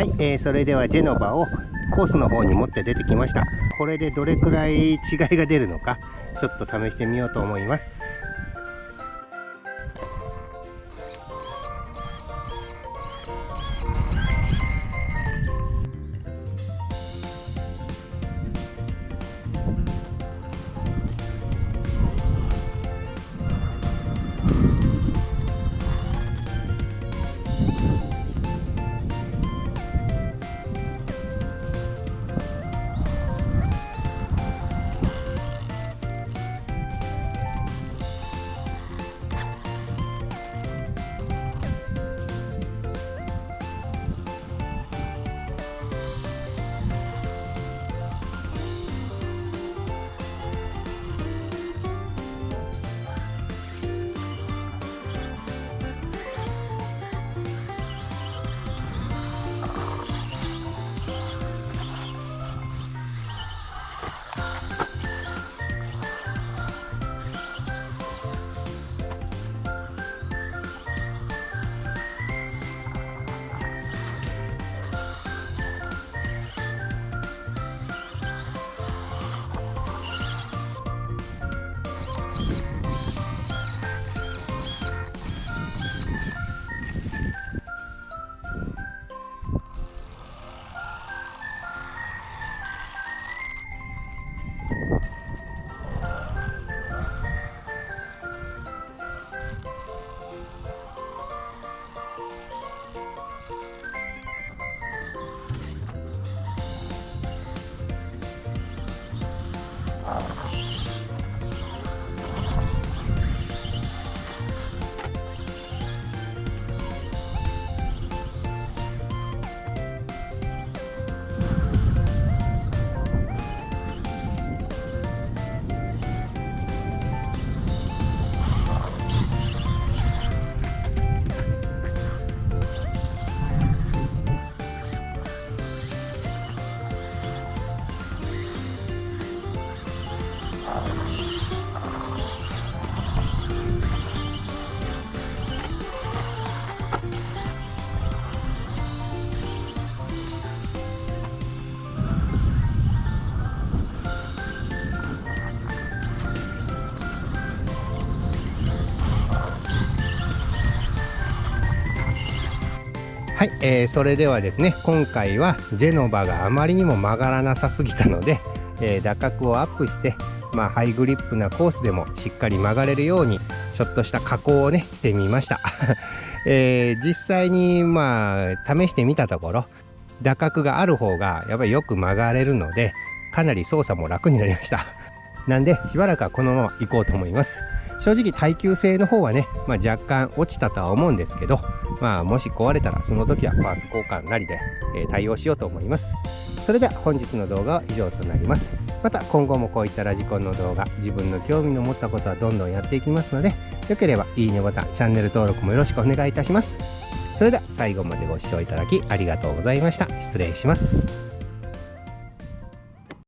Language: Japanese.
はい、それではジェノバをコースの方に持って出てきました。これでどれくらい違いが出るのかちょっと試してみようと思います。はい、それではですね、今回はジェノバがあまりにも曲がらなさすぎたので、打角をアップして、ハイグリップなコースでもしっかり曲がれるようにちょっとした加工をねしてみました、実際に試してみたところ、打角がある方がやっぱりよく曲がれるので、かなり操作も楽になりましたなんでしばらくはこのまま行こうと思います。正直耐久性の方はね、若干落ちたとは思うんですけど、もし壊れたらその時はパーツ交換なりで、対応しようと思います。それでは本日の動画は以上となります。また今後もこういったラジコンの動画、自分の興味の持ったことはどんどんやっていきますので、よければいいねボタン、チャンネル登録もよろしくお願いいたします。それでは最後までご視聴いただきありがとうございました。失礼します。